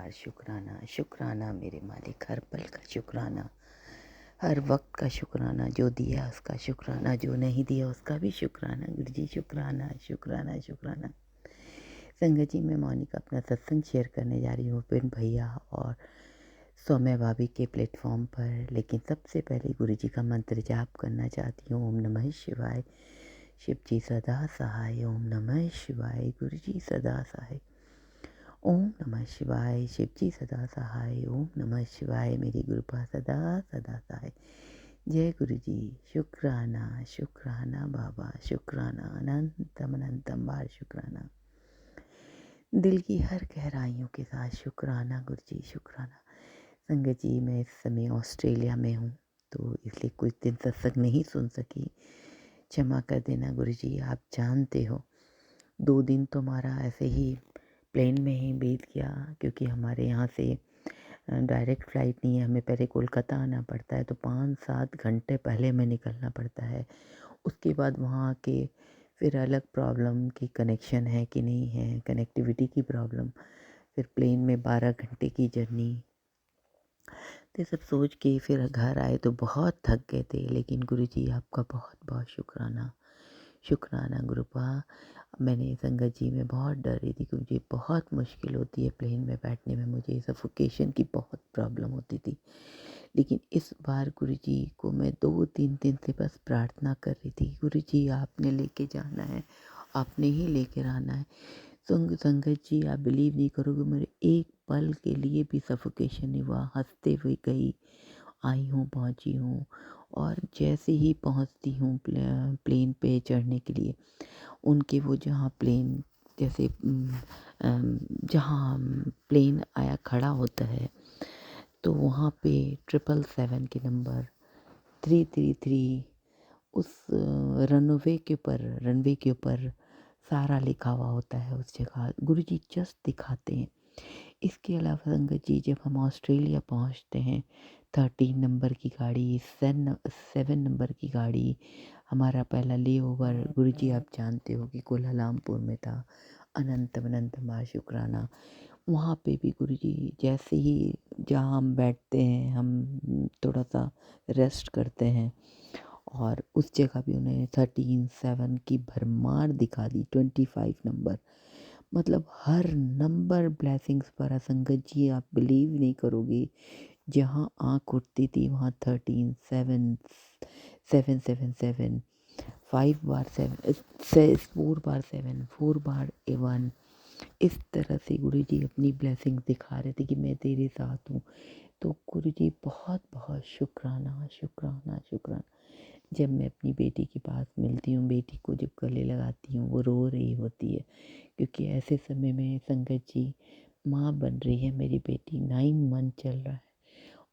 बार शुक्राना, शुक्राना मेरे मालिक, हर पल का शुक्राना, हर वक्त का शुक्राना, जो दिया उसका शुक्राना, जो नहीं दिया उसका भी शुक्राना। गुरु जी शुक्राना, शुक्राना, शुक्राना। संगत जी, मैं मोनिका अपना सत्संग शेयर करने जा रही हूँ पिन भैया और सौम्या भाभी के प्लेटफॉर्म पर। लेकिन सबसे पहले गुरु जी का मंत्र जाप करना चाहती हूँ। ओम नमः शिवाय, शिव जी सदा सहाय। ओम नमः शिवाय, गुरु जी सदा सहाय। ओम नमः शिवाय, शिव जी सदा सहाय। ओम नमः शिवाय, मेरी गुरुपा सदा सदा सहाय। जय गुरु जी। शुक्राना, शुक्राना बाबा, शुक्राना, अनंतम अनंतम बार शुक्राना। दिल की हर गहराइयों के साथ शुक्राना गुरु जी, शुक्राना। संगत जी, मैं इस समय ऑस्ट्रेलिया में हूँ, तो इसलिए कुछ दिन सत्संग नहीं सुन सकी, क्षमा कर देना गुरु जी। आप जानते हो 2 दिन तो हमारा ऐसे ही प्लेन में ही बीत गया, क्योंकि हमारे यहाँ से डायरेक्ट फ़्लाइट नहीं है। हमें पहले कोलकाता आना पड़ता है, तो 5-7 घंटे पहले हमें निकलना पड़ता है। उसके बाद वहाँ के फिर अलग प्रॉब्लम कि कनेक्शन है कि नहीं है, कनेक्टिविटी की प्रॉब्लम। फिर प्लेन में 12 घंटे की जर्नी। तो सब सोच के फिर घर आए तो बहुत थक गए थे। लेकिन गुरुजी आपका बहुत बहुत शुक्राना, शुक्राना गुरुपा। मैंने संगत जी में बहुत डर रही थी, क्योंकि मुझे बहुत मुश्किल होती है प्लेन में बैठने में, मुझे सफोकेशन की बहुत प्रॉब्लम होती थी। लेकिन इस बार गुरुजी को मैं 2-3 दिन से बस प्रार्थना कर रही थी, गुरुजी आपने लेके जाना है, आपने ही लेकर आना है। संगत जी, आप बिलीव नहीं करोगे, मेरे एक पल के लिए भी सफोकेशन नहीं हुआ। हंसते हुए गई, आई हूँ, पहुँची हूँ। और जैसे ही पहुँचती हूँ प्लेन पे चढ़ने के लिए, उनके वो जहाँ प्लेन जैसे जहाँ प्लेन आया खड़ा होता है, तो वहाँ पे 777 के नंबर 333 उस रनवे के ऊपर सारा लिखा हुआ होता है उस जगह। गुरुजी जस्ट दिखाते हैं। इसके अलावा संगत जी, जब हम ऑस्ट्रेलिया पहुंचते हैं, 13 नंबर की गाड़ी, 7 नंबर की गाड़ी, हमारा पहला ले ओवर गुरुजी आप जानते हो कि कोलालमपुर में था। अनंत अनंत माँ शुक्राना। वहाँ पे भी गुरुजी जैसे ही जहाँ हम बैठते हैं, हम थोड़ा सा रेस्ट करते हैं, और उस जगह भी उन्हें 13-7 की भरमार दिखा दी। 25 नंबर, मतलब हर नंबर ब्लेसिंग्स पर। संगत जी, आप बिलीव नहीं करोगे, जहाँ आँख उठती थी वहाँ 13 7 7 7 7 5 बार 7 4 बार 7 4 बार 1। इस तरह से गुरुजी अपनी ब्लेसिंग दिखा रहे थे कि मैं तेरे साथ हूँ। तो गुरुजी बहुत बहुत शुक्राना, शुक्राना, शुक्राना। जब मैं अपनी बेटी के पास मिलती हूँ, बेटी को जब गले लगाती हूँ, वो रो रही होती है, क्योंकि ऐसे समय में संगत जी माँ बन रही है मेरी बेटी। 9 मंथ चल रहा है,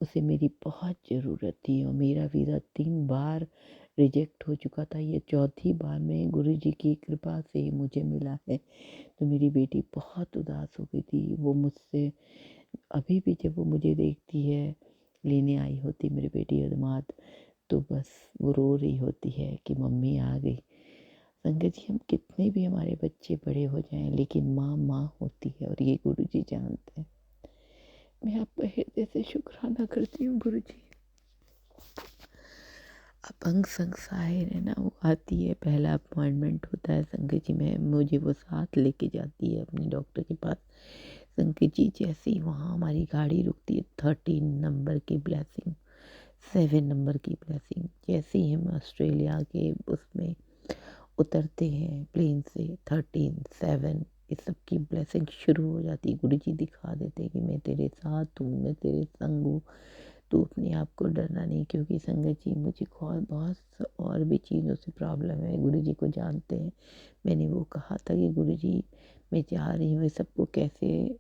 उसे मेरी बहुत ज़रूरत थी। और मेरा वीज़ा 3 बार रिजेक्ट हो चुका था, ये चौथी बार में गुरुजी की कृपा से मुझे मिला है। तो मेरी बेटी बहुत उदास हो गई थी। वो मुझसे अभी भी जब वो मुझे देखती है, लेने आई होती मेरी बेटी अदमात, तो बस वो रो रही होती है कि मम्मी आ गई। संगत जी, हम कितने भी हमारे बच्चे बड़े हो जाएं, लेकिन माँ माँ होती है, और ये गुरुजी जानते हैं। मैं आपका हृदय से शुक्राना करती हूँ गुरुजी। अपंग संग सहाय है ना, वो आती है, पहला अपॉइंटमेंट होता है संगत जी में, मुझे वो साथ लेके जाती है अपने डॉक्टर के पास। संगत जी, जैसे ही वहाँ हमारी गाड़ी रुकती है, 13 नंबर की ब्लेसिंग, 7 नंबर की ब्लेसिंग, जैसे ही हम ऑस्ट्रेलिया के उसमें उतरते हैं प्लेन से, 13 7 इस सब की ब्लेसिंग शुरू हो जाती है। गुरुजी दिखा देते हैं कि मैं तेरे साथ हूँ, मैं तेरे संग हूँ, तो अपने आप को डरना नहीं। क्योंकि संगत जी, मुझे बहुत और भी चीज़ों से प्रॉब्लम है, गुरुजी को जानते हैं। मैंने वो कहा था कि गुरुजी मैं चाह रही हूँ इस सबको कैसे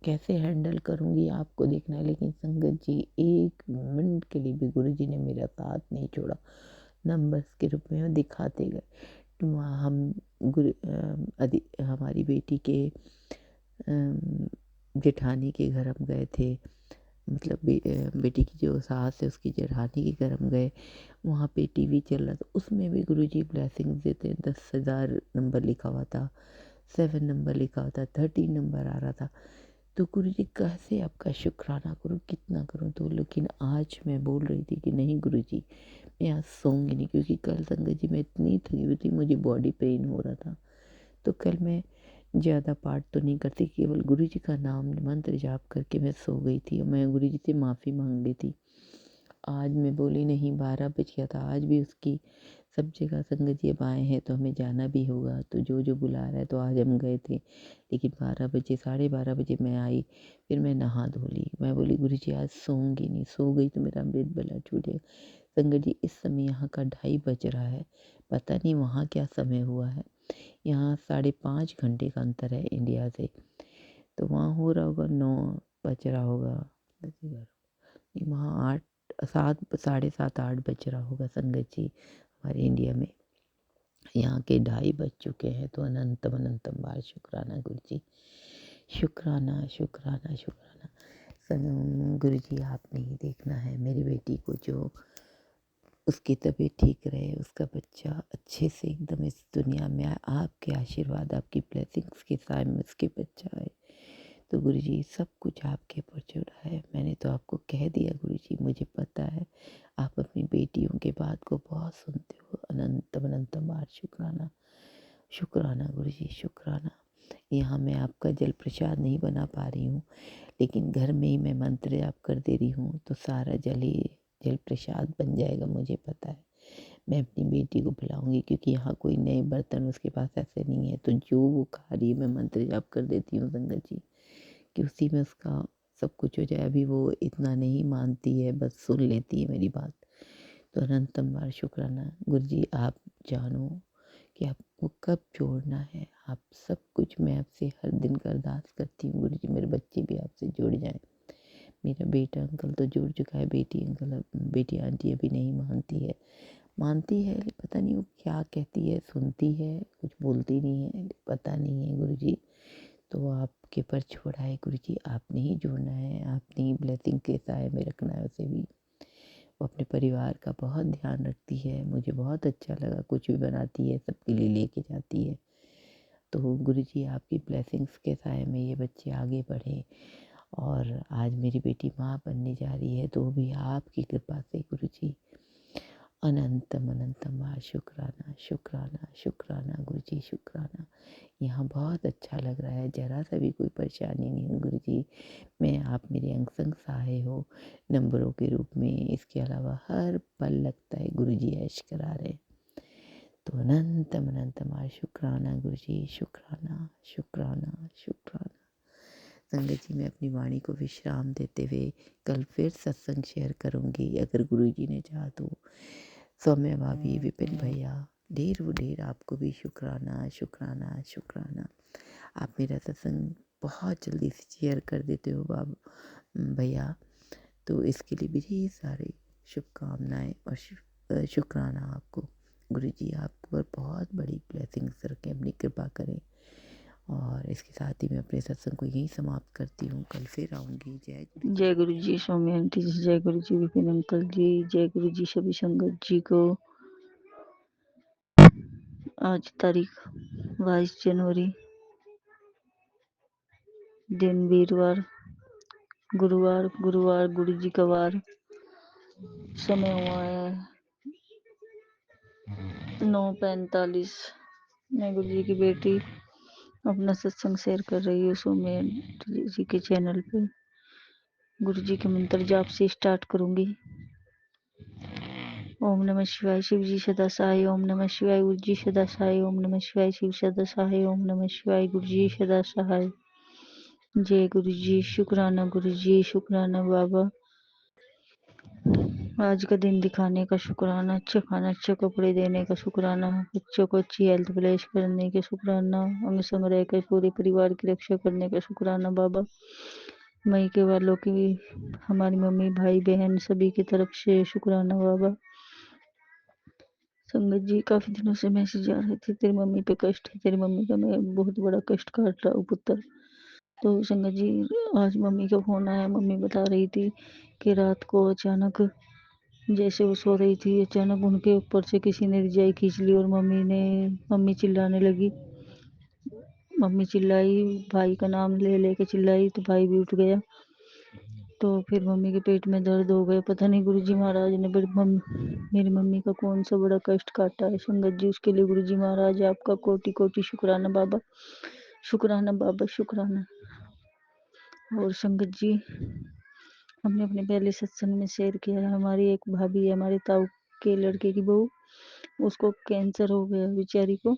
कैसे हैंडल करूँगी, आपको देखना है। लेकिन संगत जी, 1 मिनट के लिए भी गुरुजी ने मेरा साथ नहीं छोड़ा। नंबर्स के रूप में वो दिखाते गए। वहाँ हम हमारी बेटी के जेठानी के घर हम गए थे, मतलब बेटी की जो सास है उसकी जेठानी के घर हम गए। वहाँ पे टीवी चल रहा था, उसमें भी गुरुजी ब्लेसिंग्स देते हैं। 10,000 नंबर लिखा हुआ था, 7 नंबर लिखा हुआ था, 13 नंबर आ रहा था। तो गुरु जी कैसे आपका शुक्राना करूँ, कितना करूँ। तो लेकिन आज मैं बोल रही थी कि नहीं गुरु जी, मैं आज सोऊंगी नहीं, क्योंकि कल संगत जी मैं इतनी थकी हुई थी, मुझे बॉडी पेन हो रहा था। तो कल मैं ज़्यादा पाठ तो नहीं करती, केवल गुरु जी का नाम मंत्र जाप करके मैं सो गई थी। और मैं गुरु जी से माफ़ी मांग ली थी। आज मैं बोली नहीं, 12 बज गया था। आज भी उसकी सब जगह संगत जी अब आए हैं तो हमें जाना भी होगा, तो जो जो बुला रहा है, तो आज हम गए थे। लेकिन 12 बजे, 12:30 बजे मैं आई, फिर मैं नहा धो ली। मैं बोली गुरु जी आज सोऊंगी नहीं, सो गई तो मेरा अमृत बला छूटेगा। संगत जी इस समय यहाँ का 2:30 बज रहा है, पता नहीं वहाँ क्या समय हुआ है। यहाँ 5.5 घंटे का अंतर है इंडिया से, तो वहाँ हो रहा होगा 9 बज रहा होगा, वहाँ 8, 7, 7:30, 8 बज रहा होगा संगत जी हमारे इंडिया में। यहाँ के 2:30 बज चुके हैं। तो अनंतम अनंतम बार शुक्राना गुरु जी, शुक्राना शुक्राना शुक्राना। गुरु जी आपने ही देखना है मेरी बेटी को, जो उसकी तबीयत ठीक रहे, उसका बच्चा अच्छे से एकदम इस दुनिया में आए, आपके आशीर्वाद, आपकी ब्लेसिंग्स के साथ में उसके बच्चा आए। तो गुरु जी सब कुछ आपके ऊपर जुड़ा है। मैंने तो आपको कह दिया गुरु जी, मुझे पता है आप अपनी बेटियों के बात को बहुत सुनते हो। अनंतम अनंतम बार शुक्राना, शुक्राना गुरु जी, शुक्राना। यहाँ मैं आपका जल प्रसाद नहीं बना पा रही हूँ, लेकिन घर में ही मैं मंत्र जाप कर दे रही हूँ, तो सारा जल ही जल प्रसाद बन जाएगा, मुझे पता है। मैं अपनी बेटी को बुलाऊंगी, क्योंकि यहाँ कोई नए बर्तन उसके पास ऐसे नहीं है, तो जो वो खा रही है मैं मंत्र जाप कर देती हूँ संगत जी, कि उसी में उसका सब कुछ हो जाए। अभी वो इतना नहीं मानती है, बस सुन लेती है मेरी बात। तो अनंतम बार शुक्राना गुरु जी, आप जानो कि आपको कब जोड़ना है। आप सब कुछ, मैं आपसे हर दिन का अरदास करती हूँ गुरु जी, मेरे बच्चे भी आपसे जुड़ जाएं। मेरा बेटा अंकल तो जुड़ चुका है, बेटी अंकल, बेटी आंटी अभी नहीं मानती है। मानती है, पता नहीं वो क्या कहती है, सुनती है, कुछ बोलती नहीं है, पता नहीं है गुरु जी। तो आपके पर छोड़ा है गुरु जी, आपने ही जोड़ना है, आपने ही ब्लेसिंग के साए में रखना है उसे भी। वो अपने परिवार का बहुत ध्यान रखती है, मुझे बहुत अच्छा लगा, कुछ भी बनाती है सबके लिए लेके जाती है। तो गुरु जी आपकी ब्लेसिंग्स के साए में ये बच्चे आगे बढ़े, और आज मेरी बेटी माँ बनने जा रही है, तो भी आपकी कृपा से गुरु जी। अनंतम अनंतम बार शुक्राना शुक्राना शुक्राना गुरु जी, शुक्राना। यहाँ बहुत अच्छा लग रहा है, ज़रा सा भी कोई परेशानी नहीं है गुरु जी। मैं, आप मेरे अंग संग सहाय हो नंबरों के रूप में। इसके अलावा हर पल लगता है गुरु जी ऐश करा रहे। तो अनंतम अनंतम बार शुक्राना गुरु जी, शुक्राना शुक्राना शुक्राना। संगत जी मैं अपनी वाणी को विश्राम देते हुए कल फिर सत्संग शेयर करूँगी, अगर गुरु जी ने चाहा तो। सौम्या भाभी, विपिन भैया, ढेर वो ढेर आपको भी शुक्राना शुक्राना शुक्राना। आप मेरा सत्संग बहुत जल्दी से शेयर कर देते हो भैया, तो इसके लिए भी ढेर सारी शुभकामनाएँ और शुक्राना आपको। गुरु जी आप पर बहुत बड़ी ब्लेसिंग्स रखें, अपनी कृपा करें। और इसके साथ ही मैं अपने सत्संग को यहीं समाप्त करती हूँ, कल फिर आऊँगी। जय गुरु जी। जय गुरु जी स्वामी आंटी जी, जय गुरु जी विपिन अंकल जी, जय गुरु जी सभी संगत जी को। आज तारीख 22 जनवरी, दिन वीरवार, गुरुवार गुरु जी का वार। समय हुआ है 9:45। मैं गुरु जी की बेटी अपना सत्संग शेयर कर रही हूँ स्वामी आंटी जी के चैनल पे। गुरु जी के मंत्र जाप से स्टार्ट करूंगी। ओम नमः शिवाय, शिव जी सदा सहाय। ओम नमः शिवाय, गुरु जी सदा सहाय। ओम नमः शिवाय, शिव सदा सहाय। ओम नमः शिवाय, गुरु जी सदा सहाय। जय गुरु जी, शुक्राना गुरु जी, शुक्राना बाबा। आज का दिन दिखाने का शुक्राना, अच्छा खाना, अच्छे कपड़े देने का शुक्राना, बच्चों को अच्छी हेल्थ ब्लेस करने का शुक्राना, अंग संग रहकर पूरे परिवार की रक्षा करने का शुक्राना बाबा। मई के वालों की, हमारी मम्मी भाई बहन सभी की तरफ से शुक्राना बाबा। संगत जी काफी दिनों से मैसेज आ रहे थे, तेरी मम्मी पे कष्ट है, तेरी मम्मी का मैं बहुत बड़ा कष्ट काट रहा हूँ पुत्र। तो संगत जी आज मम्मी का फोन आया, मम्मी बता रही थी कि रात को अचानक जैसे वो सो रही थी, अचानक उनके ऊपर से किसी ने रजाई खींच ली और मम्मी चिल्लाने लगी। मम्मी चिल्लाई, भाई का नाम ले लेके चिल्लाई तो भाई भी उठ गया। तो फिर मम्मी के पेट में दर्द हो गया। पता नहीं गुरुजी महाराज ने मेरी मम्मी का कौन सा बड़ा कष्ट काटा है संगत जी। उसके लिए गुरुजी महाराज आपका कोटि कोटि शुक्राना बाबा, शुक्राना बाबा, शुक्राना। और संगत जी, हमने अपने पहले सत्संग में शेयर किया है, हमारी एक भाभी है, हमारे ताऊ के लड़के की बहू, उसको कैंसर हो गया बेचारी को।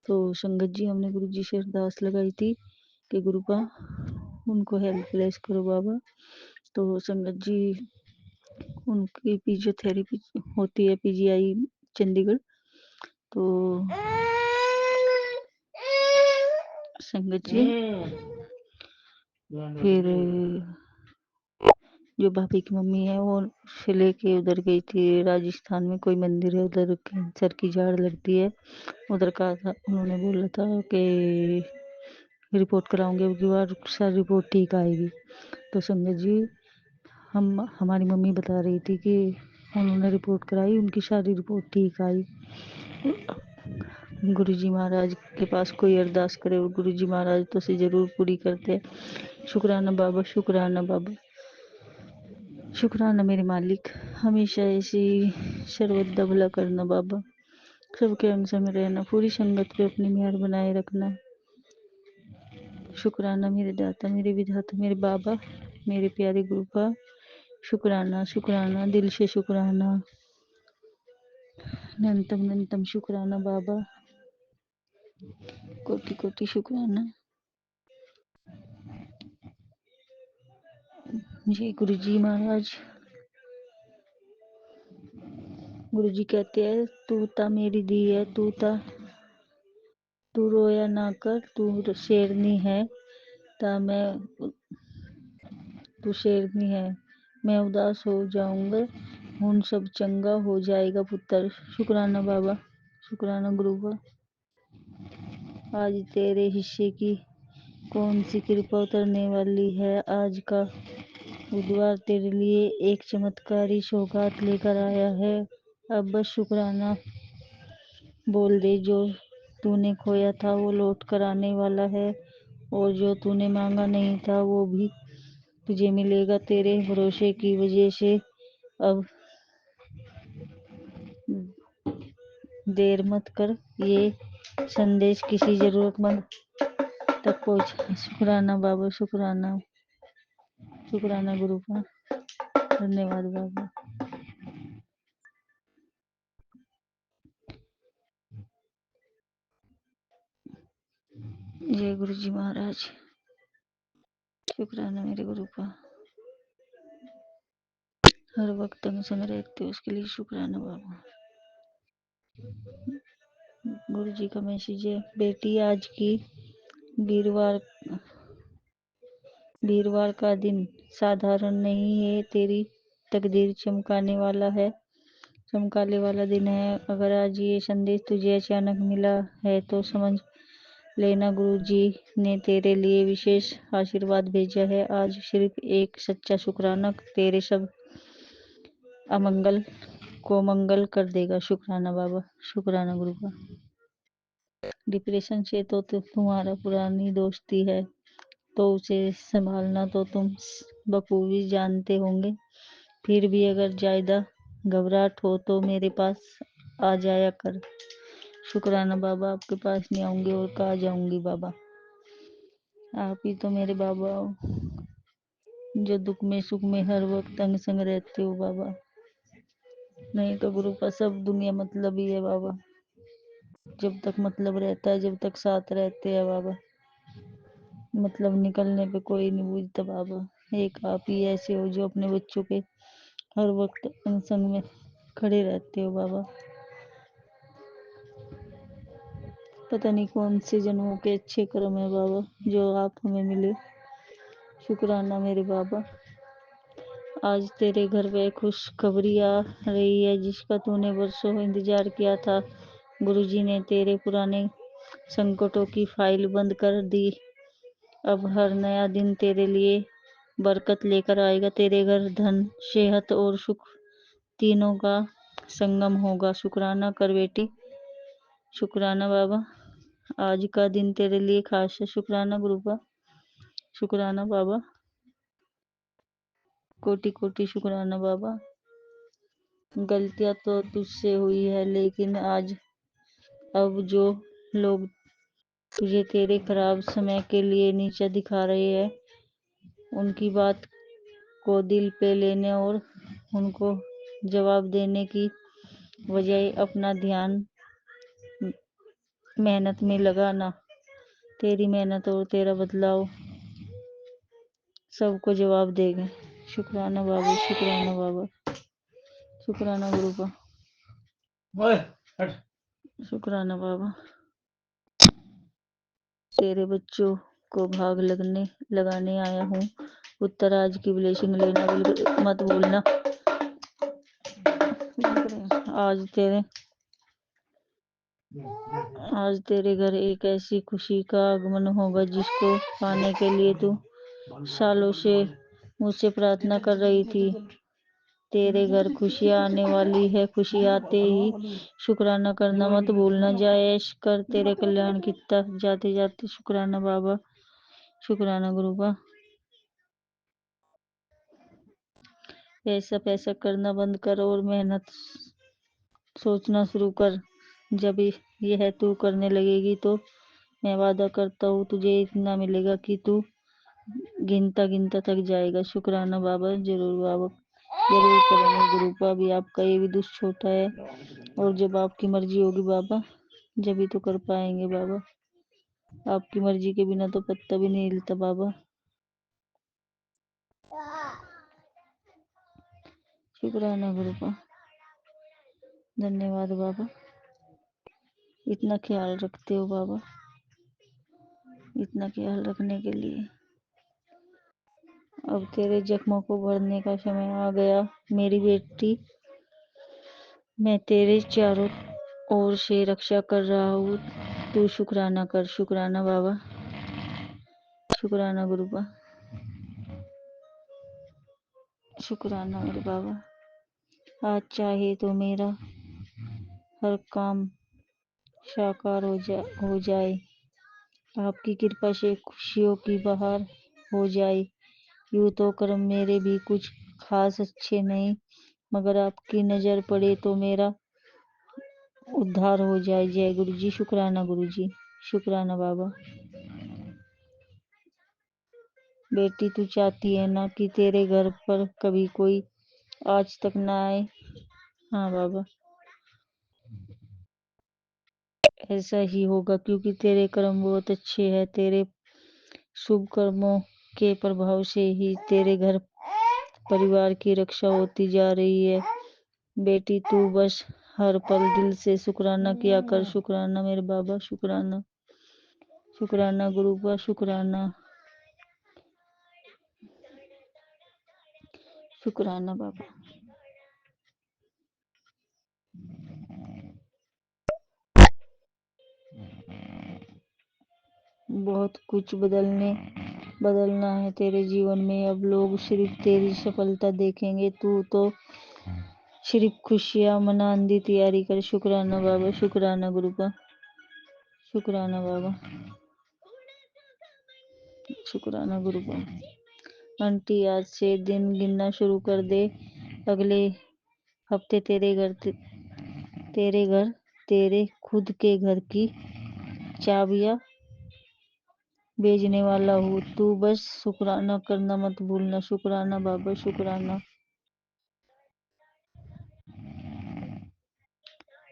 तो संगत जी, हमने गुरु जी से अरदास लगाई थी कि गुरुपा उनको हेल्प प्लेस करो बाबा। तो संगत जी, उनकी फिजियोथेरेपी होती है पीजीआई चंडीगढ़। तो संगत जी, फिर जो भाभी की मम्मी है वो से लेके उधर गई थी राजस्थान में, कोई मंदिर है उधर, कैंसर की झाड़ लगती है उधर का था। उन्होंने बोला था कि रिपोर्ट कराऊंगे, अब की बार सारी रिपोर्ट ठीक आएगी। तो संगत जी, हमारी मम्मी बता रही थी कि उन्होंने रिपोर्ट कराई, उनकी सारी रिपोर्ट ठीक आई। गुरुजी महाराज के पास कोई अरदास करे और गुरुजी महाराज तो से जरूर पूरी करते। शुक्राना बाबा, शुक्राना बाबा, शुक्राना मेरे मालिक। हमेशा ऐसे ही सर्वदा भला करना बाबा, सबके अंग संग रहना, पूरी संगत पे अपनी मेहर बनाए रखना। शुक्राना मेरे दाता, मेरे विधाता, मेरे बाबा, मेरे प्यारे गुरु का शुक्राना, शुक्राना, दिल से शुक्राना, अनंतम शुक्राना बाबा, कोटि कोटि शुक्राना। जय गुरु जी महाराज। गुरु जी कहते हैं, तू ता मेरी दी है, तू रोया ना कर, तू शेरनी है, ता मैं तू शेरनी है, मैं उदास हो जाऊंगा, हुन सब चंगा हो जाएगा पुत्र। शुक्राना बाबा, शुक्राना गुरु का। आज तेरे हिस्से की कौन सी कृपा उतरने वाली है। आज का बुधवार तेरे लिए एक चमत्कारी सौगात लेकर आया है। अब बस शुक्राना बोल दे। जो तूने खोया था वो लौट कर आने वाला है, और जो तूने मांगा नहीं था वो भी तुझे मिलेगा। तेरे भरोसे की वजह से अब देर मत कर, ये संदेश किसी जरूरतमंद तक पहुंचा। शुक्राना बाबा, शुक्राना, शुक्राना गुरु का। धन्यवाद बाबा। जय गुरु जी महाराज। शुक्राना मेरे गुरु का, हर वक्त अंग संग रहते उसके लिए शुक्राना बाबा। गुरु जी का मैसेज है, बेटी आज की वीरवार का दिन साधारण नहीं है, तेरी तकदीर चमकाने वाला दिन है। अगर आज ये संदेश तुझे अचानक मिला है तो समझ लेना गुरु जी ने तेरे लिए विशेष आशीर्वाद भेजा है। आज सिर्फ एक सच्चा शुक्राना तेरे सब अमंगल को मंगल कर देगा। शुक्राना बाबा, शुक्राना गुरु का। डिप्रेशन से तो तुम्हारा पुरानी दोस्ती है, तो उसे संभालना तो तुम बखूबी जानते होंगे। फिर भी अगर ज्यादा घबराहट हो तो मेरे पास आ जाया कर। शुक्राना बाबा, आपके पास नहीं आऊंगी और कहाँ जाऊंगी बाबा, आप ही तो मेरे बाबा हो, जो दुख में सुख में हर वक्त अंग संग रहते हो बाबा। नहीं तो गुरु का सब दुनिया मतलब ही है बाबा, जब तक मतलब रहता है, जब तक साथ रहते हैं बाबा, मतलब निकलने पे कोई नहीं पूछता बाबा। एक आप ही ऐसे हो जो अपने बच्चों के हर वक्त अंग संग में खड़े रहते हो बाबा। पता नहीं कौन से जन्मों के अच्छे कर्म है बाबा जो आप हमें मिले। शुक्राना मेरे बाबा। आज तेरे घर पे खुशखबरी आ रही है जिसका तूने वर्षों इंतजार किया था। गुरुजी ने तेरे पुराने संकटों की फाइल बंद कर दी। अब हर नया दिन तेरे लिए बरकत लेकर आएगा। तेरे घर धन, सेहत और सुख तीनों का संगम होगा। शुक्राना कर बेटी, शुक्राना बाबा। आज का दिन तेरे लिए खास है। शुक्राना गुरुबा, शुक्राना बाबा, कोटि कोटि शुक्राना बाबा। गलतियां तो तुझसे हुई है, लेकिन आज अब जो लोग तुझे तेरे खराब समय के लिए नीचा दिखा रहे हैं, उनकी बात को दिल पे लेने और उनको जवाब देने की बजाय अपना ध्यान मेहनत में लगाना। तेरी मेहनत और तेरा बदलाव सबको जवाब देगा। शुक्राना बाबा, शुक्राना बाबा, शुक्राना गुरुबा, शुक्राना बाबा। तेरे बच्चों को भाग लगाने आया हूँ। उत्तर आज की ब्लेसिंग लेना बिल्कुल मत भूलना। आज तेरे घर एक ऐसी खुशी का आगमन होगा जिसको पाने के लिए तू सालों से मुझसे प्रार्थना कर रही थी। तेरे घर खुशियाँ आने वाली है। खुशी आते ही शुक्राना करना मत भूलना। जय ऐश कर तेरे कल्याण की तरफ जाते जाते। शुक्राना बाबा, शुक्राना गुरुबा। ऐसा पैसा करना बंद कर और मेहनत सोचना शुरू कर। जब यह तू करने लगेगी तो मैं वादा करता हूँ तुझे इतना मिलेगा कि तू गिनता गिनता थक जाएगा। शुक्राना बाबा, जरूर बाबा, जरूर करेंगे गुरुपा। अभी आपका ये भी दुष्ट छोटा है और जब आपकी मर्जी होगी बाबा, जब ही तो कर पाएंगे बाबा। आपकी मर्जी के बिना तो पत्ता भी नहीं हिलता बाबा। शुक्राना गुरुपा, धन्यवाद बाबा। इतना ख्याल रखते हो बाबा, इतना ख्याल रखने के लिए। अब तेरे जख्मों को भरने का समय आ गया मेरी बेटी। मैं तेरे चारों ओर से रक्षा कर रहा हूँ। तू शुक्राना कर। शुक्राना बाबा, शुक्राना गुरुबा, शुक्राना मेरे बाबा। आज चाहे तो मेरा हर काम साकार हो जाए। आपकी कृपा से खुशियों की बहार हो जाए। यूँ तो कर्म मेरे भी कुछ खास अच्छे नहीं, मगर आपकी नज़र पड़े तो मेरा उद्धार हो जाए। जय गुरु जी। शुक्राना गुरु जी, शुक्राना बाबा। बेटी तू चाहती है ना कि तेरे घर पर कभी कोई आज तक ना आए? हाँ बाबा, ऐसा ही होगा क्योंकि तेरे कर्म बहुत अच्छे हैं। तेरे शुभ कर्मों के प्रभाव से ही तेरे घर परिवार की रक्षा होती जा रही है। बेटी तू बस हर पल दिल से शुक्राना किया कर। शुक्राना मेरे बाबा, शुक्राना, शुक्राना गुरुबा, शुक्राना, शुक्राना बाबा। बहुत कुछ बदलना है तेरे जीवन में। अब लोग सिर्फ तेरी सफलता देखेंगे, तू तो सिर्फ खुशियां मनाने की तैयारी कर। शुक्राना बाबा, शुक्राना गुरुबा, शुक्राना बाबा, शुक्राना गुरुबा। आंटी आज से दिन गिनना शुरू कर दे। अगले हफ्ते तेरे खुद के घर की चाबियां भेजने वाला हूँ। तू बस शुक्राना करना मत भूलना। शुक्राना बाबा, शुक्राना।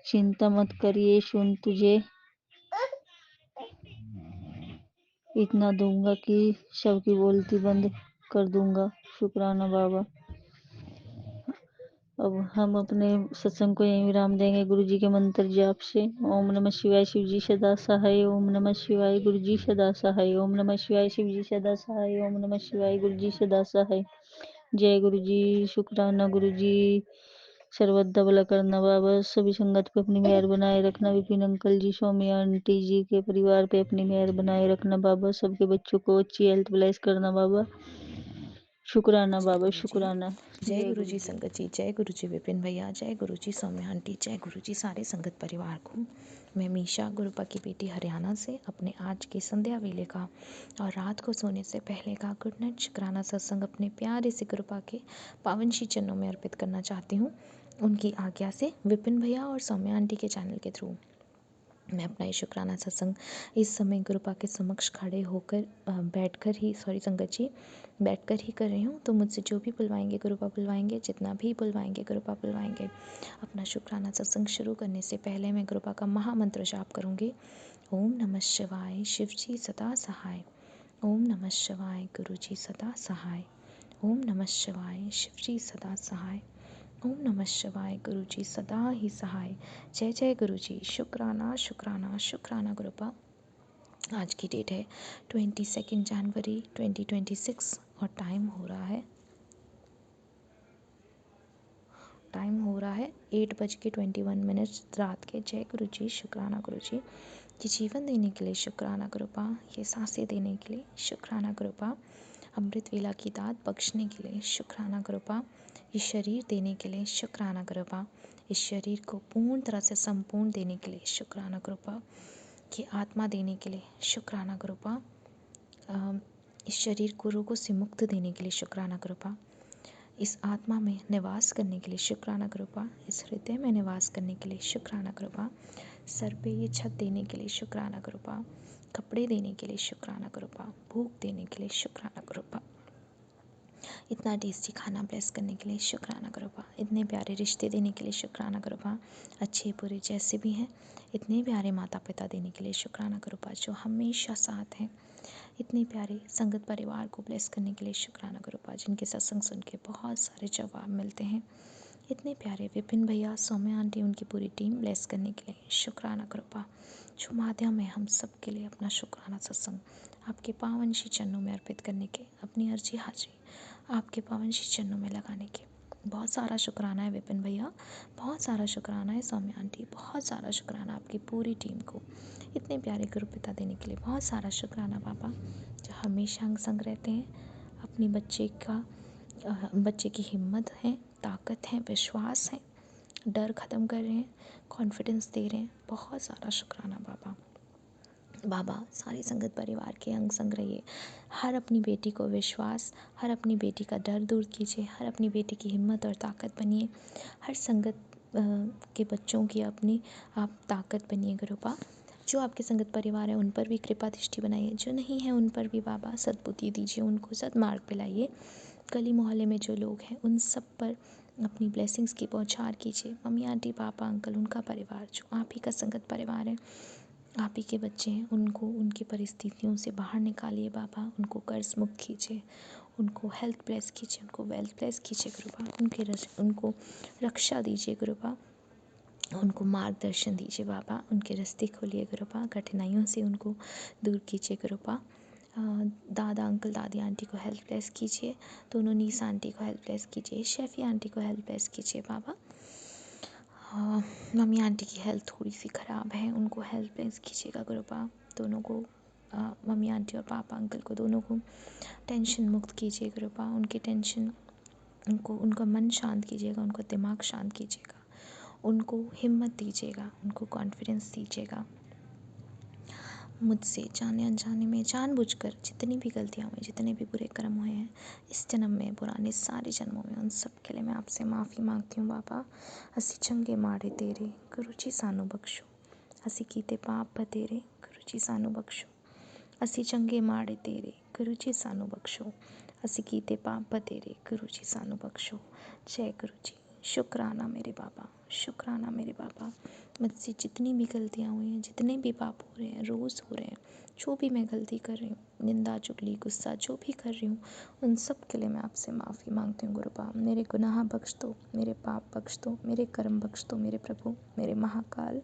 चिंता मत करिए, सुन तुझे इतना दूंगा कि सबकी बोलती बंद कर दूंगा। शुक्राना बाबा। अब हम अपने सत्संग को यहीं विराम देंगे गुरु जी के मंत्र जाप से। ओम नमः शिवाय, शिव जी सदा सहाय। ओम नमः शिवाय, गुरु जी सदा सहाय। ओम नमः शिवाय, शिव जी सदा सहाय। ओम नमः शिवाय, गुरु जी सदा सहाय। जय गुरु जी। शुक्राना गुरु जी। सर्वदा भला करना बाबा। सभी संगत पे अपनी मेहर बनाए रखना। विपिन अंकल जी, सौम्या आंटी जी के परिवार पे अपनी मेहर बनाए रखना बाबा। सबके बच्चों को अच्छी हेल्थ ब्लेस करना बाबा। शुक्राना जय बाबा, गुरु जी। शुक्राना। जय जय गुरु गुरु जी जी। संगत जी, जय गुरु जी विपिन भैया, जय गुरु जी सौम्या आंटी, जय गुरु जी सारे संगत परिवार को। मैं मीशा गुरुपा की बेटी हरियाणा से अपने आज के संध्या वेले का और रात को सोने से पहले का गुड नाइट शुक्राना सत्संग अपने प्यारे से गुरुपा के पावन श्री चरणों में अर्पित करना चाहती हूँ, उनकी आज्ञा से विपिन भैया और सौम्या आंटी के चैनल के थ्रू। मैं अपना ये शुक्राना सत्संग इस समय गुरुपा के समक्ष खड़े होकर बैठकर ही संगत जी बैठकर ही कर रही हूँ। तो मुझसे जो भी बुलवाएंगे गुरुपा बुलवाएंगे, जितना भी बुलवाएंगे गुरुपा बुलवाएंगे। अपना शुक्राना सत्संग शुरू करने से पहले मैं गुरुपा का महामंत्र जाप करूँगी। ओम नमः शिवाय, शिव जी सदा सहाय। ओम नमः शिवाय, गुरु जी सदा सहाय। ओम नमः शिवाय, शिव जी सदा सहाय। ओम नमः शिवाय, गुरु जी सदा ही सहाय। जय जय गुरु जी। शुक्राना शुक्राना शुक्राना गुरुपा। आज की डेट है 22 जनवरी 2026 और टाइम हो रहा है 8:21 रात के। जय गुरु जी, शुक्राना गुरु जी। ये जीवन देने के लिए शुक्राना गुरुपा, ये सांसें देने के लिए शुक्राना गुरुपा, अमृत वेला की दात बख्शने के लिए शुक्राना गुरुपा, ये शरीर देने के लिए शुक्राना गुरुपा, इस शरीर को पूर्ण तरह से संपूर्ण देने के लिए शुक्राना गुरुपा, ये आत्मा देने के लिए शुक्राना गुरुपा, इस शरीर को रोगों से मुक्त देने के लिए शुक्राना गुरुपा, इस आत्मा में निवास करने के लिए शुक्राना गुरुपा, इस हृदय में निवास करने के लिए शुक्राना गुरुपा, सर पे ये छत देने के लिए शुक्राना गुरुपा, कपड़े देने के लिए शुक्राना गुरुपा, भूख देने के लिए शुक्राना गुरुपा, इतना टेस्टी खाना ब्लेस करने के लिए शुक्राना गुरुपा, इतने प्यारे रिश्ते देने के लिए शुक्राना गुरुपा, अच्छे बुरे जैसे भी हैं, इतने प्यारे माता पिता देने के लिए शुक्राना गुरुपा जो हमेशा साथ हैं, इतने प्यारे संगत परिवार को ब्लेस करने के लिए शुक्राना गुरुपा जिनके सत्संग सुन के बहुत सारे जवाब मिलते हैं, इतने प्यारे विपिन भैया, सौम्या आंटी, उनकी पूरी टीम ब्लेस करने के लिए शुक्राना गुरुपा जो माध्यम है हम सब के लिए अपना शुक्राना सत्संग आपके पावन श्री चरणों में अर्पित करने के, अपनी अर्जी हाजिरी आपके पावन श्री चरणों में लगाने के। बहुत सारा शुक्राना है विपिन भैया, बहुत सारा शुक्राना है सौम्या आंटी, बहुत सारा शुक्राना आपकी पूरी टीम को इतने प्यारे गुरु पिता देने के लिए। बहुत सारा शुक्राना पापा जो हमेशा अंग संग रहते हैं, अपनी बच्चे की हिम्मत है, ताकत है, विश्वास है, डर ख़त्म कर रहे हैं, कॉन्फिडेंस दे रहे हैं। बहुत सारा शुक्राना बाबा सारी संगत परिवार के अंग संग रहिए, हर अपनी बेटी को विश्वास, हर अपनी बेटी का डर दूर कीजिए, हर अपनी बेटी की हिम्मत और ताकत बनिए, हर संगत के बच्चों की अपनी आप ताकत बनिए गुरुपा। जो आपके संगत परिवार है उन पर भी कृपा दृष्टि बनाइए, जो नहीं है उन पर भी बाबा सद्बुद्धि दीजिए, उनको सद्मार्ग पिलाइए। गली मोहल्ले में जो लोग हैं उन सब पर अपनी ब्लेसिंग्स की बौछार कीजिए। मम्मी आंटी पापा अंकल, उनका परिवार जो आप ही का संगत परिवार है, आप ही के बच्चे हैं, उनको उनकी परिस्थितियों से बाहर निकालिए बाबा, उनको कर्ज मुक्त कीजिए, उनको हेल्थ ब्लेस कीजिए, उनको वेल्थ ब्लेस कीजिए गुरुपा, उनको रक्षा दीजिए गुरुपा, उनको मार्गदर्शन दीजिए बाबा, उनके रास्ते खोलिए गुरुपा, कठिनाइयों से उनको दूर कीजिए गुरुपा। दादा अंकल दादी आंटी को हेल्थ ब्लेस कीजिए, दोनों नीस आंटी को हेल्थ ब्लेस कीजिए, शेफ़ी आंटी को हेल्थ ब्लेस कीजिए बाबा। मम्मी आंटी की हेल्थ थोड़ी सी ख़राब है, उनको हेल्थ ब्लेस कीजिएगा गुरुपा, दोनों को मम्मी आंटी और पापा अंकल को दोनों को टेंशन मुक्त कीजिए गुरुपा, उनका मन शांत कीजिएगा, उनको दिमाग शांत कीजिएगा, उनको हिम्मत दीजिएगा, उनको कॉन्फिडेंस दीजिएगा। मुझसे जाने अनजाने में जानबूझकर जितनी भी गलतियाँ हुई, जितने भी बुरे कर्म हुए हैं इस जन्म में, पुराने सारे जन्मों में, उन सब के लिए मैं आपसे माफ़ी मांगती हूँ बाबा। असी चंगे माड़े तेरे गुरु जी सानू बख्शो, असी कीते पाप बतेरे गुरु जी सानू बख्शो, असी चंगे माड़े तेरे गुरु जी सानू बख्शो, असी कीते पाप बतेरे गुरु जी सानू बख्शो। जय गुरु जी। शुक्राना मेरे बाबा, शुक्राना मेरे बाबा। मुझसे जितनी भी गलतियाँ हुई हैं, जितने भी पाप हो रहे हैं, रोज़ हो रहे हैं, जो भी मैं गलती कर रही हूँ, निंदा चुगली गुस्सा जो भी कर रही हूँ, उन सब के लिए मैं आपसे माफ़ी मांगती हूँ गुरुपा। मेरे गुनाह बख्श दो, मेरे पाप बख्श दो, मेरे कर्म बख्श दो मेरे प्रभु, मेरे महाकाल,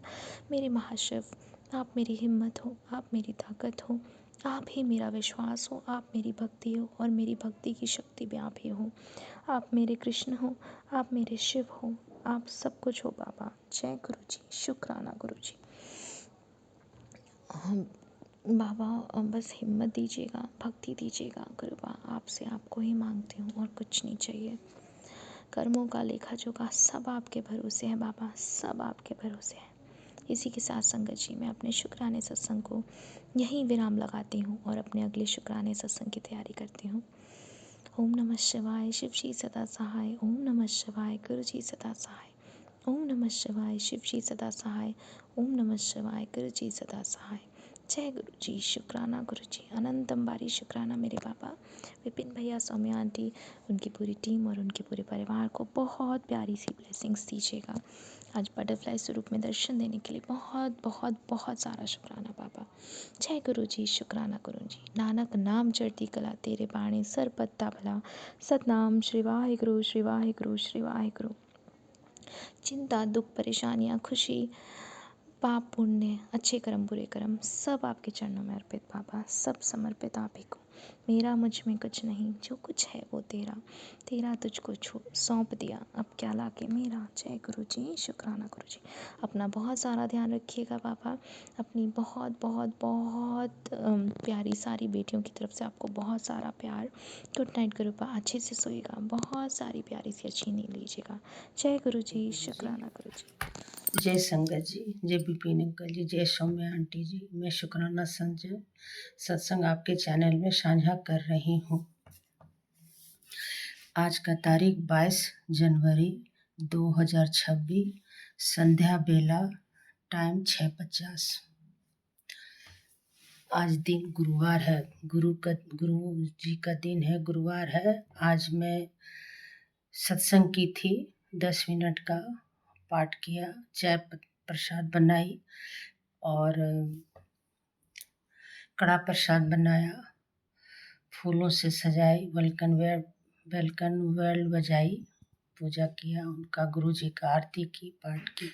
मेरे महाशिव। आप मेरी हिम्मत हो, आप मेरी ताकत हो, आप ही मेरा विश्वास हो, आप मेरी भक्ति हो और मेरी भक्ति की शक्ति भी आप ही हो। आप मेरे कृष्ण हो, आप मेरे शिव हो, आप सब कुछ हो बाबा। जय गुरु जी। शुक्राना गुरु जी। बाबा बस हिम्मत दीजिएगा, भक्ति दीजिएगा कृपा, आपसे आपको ही मांगती हूँ और कुछ नहीं चाहिए। कर्मों का लेखा जोखा सब आपके भरोसे है बाबा, सब आपके भरोसे है। इसी के साथ संगत जी मैं अपने शुक्राने सत्संग को यहीं विराम लगाती हूँ और अपने अगले शुक्राने सत्संग की तैयारी करती हूँ। ओम नमः शिवाय, शिव जी सदा सहाय। ओम नमः शिवाय, गुरु जी सदा सहाय। ओम नमः शिवाय, शिव जी सदा सहाय। ओम नमः शिवाय, गुरु जी सदा सहाय। जय गुरु जी, शुक्राना गुरु जी, अनंतम बारी शुक्राना मेरे बाबा विपिन भैया, सौम्या आंटी, उनकी पूरी टीम और उनके पूरे परिवार को बहुत प्यारी सी ब्लेसिंग्स दीजिएगा। आज बटरफ्लाई स्वरूप में दर्शन देने के लिए बहुत बहुत बहुत सारा शुक्राना बाबा। जय गुरु जी, शुक्राना गुरु जी। नानक नाम चढ़ती कला तेरे बाणे सर पत्ता भला, सतनाम श्री वाहिगुरु श्री वाहिगुरु श्री वाहिगुरु। चिंता दुख परेशानियाँ खुशी पाप पुण्य अच्छे कर्म बुरे कर्म सब आपके चरणों में अर्पित बाबा, सब समर्पित आप ही को। मेरा मुझ में कुछ नहीं, जो कुछ है वो तेरा, तेरा तुझको सौंप दिया, अब क्या लागे मेरा। जय गुरु जी, शुक्राना गुरु जी। अपना बहुत सारा ध्यान रखिएगा बाबा। अपनी बहुत बहुत बहुत प्यारी सारी बेटियों की तरफ से आपको बहुत सारा प्यार। गुड नाइट गुरुपा, अच्छे से सोइएगा, बहुत सारी प्यारी सी अच्छी नींद लीजिएगा। जय गुरु जी, शुक्राना गुरु जी। जय संगत जी, जय विपिन अंकल जी, जय सौम्या आंटी जी। मैं शुक्राना संजय सत्संग आपके चैनल में साझा कर रही हूँ। आज का तारीख 22 जनवरी 2026, संध्या बेला, टाइम 6:50। आज दिन गुरुवार है, गुरु जी का दिन है, गुरुवार है। आज मैं सत्संग की थी, 10 मिनट का पाठ किया, चाय प्रसाद बनाई और कड़ा प्रसाद बनाया, फूलों से सजाई, वेलकम वेल बजाई, पूजा किया उनका, गुरु जी का आरती की, पाठ की।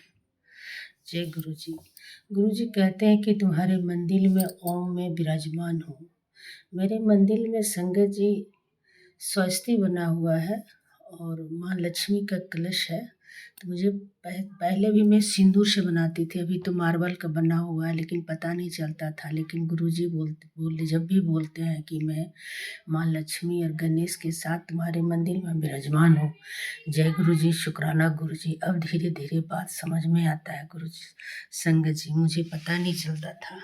जय गुरु जी। गुरु जी कहते हैं कि तुम्हारे मंदिर में ओम में विराजमान हो। मेरे मंदिर में संगत जी स्वस्ति बना हुआ है और माँ लक्ष्मी का कलश है। तो मुझे पहले भी मैं सिंदूर से बनाती थी, अभी तो मार्बल का बना हुआ है, लेकिन पता नहीं चलता था। लेकिन गुरुजी बोले जब भी बोलते हैं कि मैं माँ लक्ष्मी और गणेश के साथ तुम्हारे मंदिर में विराजमान हूँ। जय गुरु जी, शुक्राना गुरु जी। अब धीरे धीरे बात समझ में आता है गुरु जी, संगत जी, मुझे पता नहीं चलता था।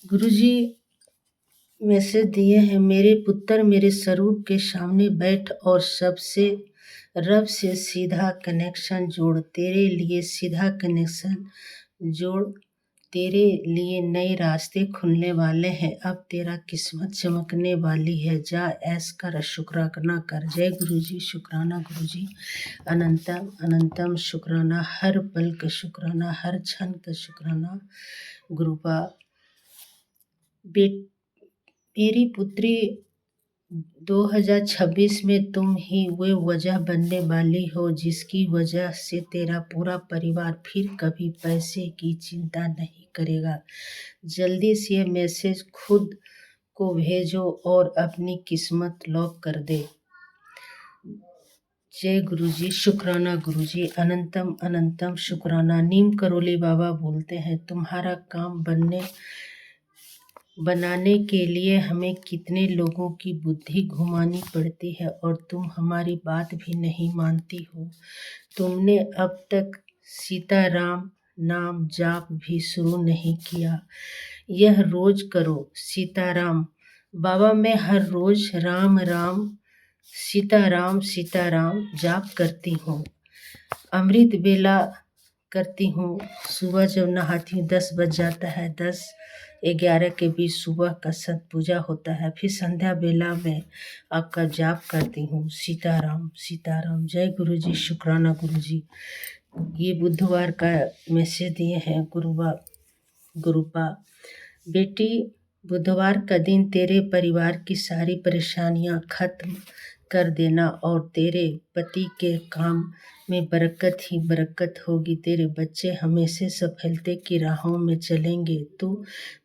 गुरु जी मैसेज दिए हैं, मेरे पुत्र मेरे स्वरूप के सामने बैठ और सबसे रब से सीधा कनेक्शन जोड़, तेरे लिए सीधा कनेक्शन जोड़, तेरे लिए नए रास्ते खुलने वाले हैं। अब तेरा किस्मत चमकने वाली है, जा ऐश कर, शुक्राना कर। जय गुरु जी, शुक्राना गुरु जी, अनंतम अनंतम शुक्राना, हर पल का शुक्राना, हर क्षण का शुक्राना गुरुपा। मेरी पुत्री 2026 में तुम ही वो वजह बनने वाली हो जिसकी वजह से तेरा पूरा परिवार फिर कभी पैसे की चिंता नहीं करेगा। जल्दी से ये मैसेज खुद को भेजो और अपनी किस्मत लॉक कर दे। जय गुरु जी, शुक्राना गुरु जी, अनंतम अनंतम शुक्राना। नीम करोली बाबा बोलते हैं, तुम्हारा काम बनाने के लिए हमें कितने लोगों की बुद्धि घुमानी पड़ती है और तुम हमारी बात भी नहीं मानती हो। तुमने अब तक सीताराम नाम जाप भी शुरू नहीं किया। यह रोज करो, सीताराम। बाबा मैं हर रोज राम राम सीताराम सीताराम जाप करती हूँ। अमृत बेला करती हूँ। सुबह जब नहाती हूँ 10 बज जाता है, 10-11 के बीच सुबह का सत पूजा होता है। फिर संध्या बेला में आपका जाप करती हूँ, सीताराम सीताराम। जय गुरु जी, शुक्राना गुरु जी। ये बुधवार का मैसेज दिए हैं गुरुपा। बेटी, बुधवार का दिन तेरे परिवार की सारी परेशानियां खत्म कर देना और तेरे पति के काम में बरकत ही बरकत होगी। तेरे बच्चे हमेशा सफलता की राहों में चलेंगे। तू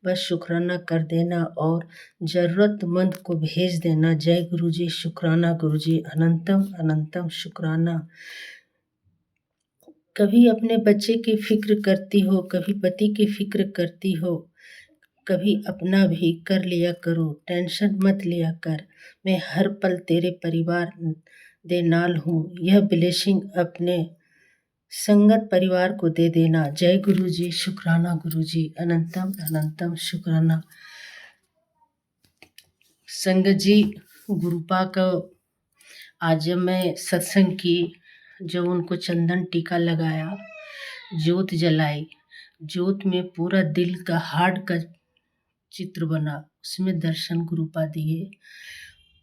बस शुक्राना कर देना और ज़रूरतमंद को भेज देना। जय गुरु जी, शुक्राना गुरु जी, अनंतम अनंतम शुक्राना। कभी अपने बच्चे की फिक्र करती हो, कभी पति की फिक्र करती हो, कभी अपना भी कर लिया करो, टेंशन मत लिया कर। मैं हर पल तेरे परिवार दे नाल हूँ। यह ब्लेसिंग अपने संगत परिवार को दे देना। जय गुरु जी, शुक्राना गुरु जी, अनंतम अनंतम शुक्राना। संगत जी, गुरुपा का आज जब मैं सत्संग की, जब उनको चंदन टीका लगाया, ज्योत जलाई, ज्योत में पूरा दिल का हार्ट का चित्र बना, उसमें दर्शन गुरुपा दिए।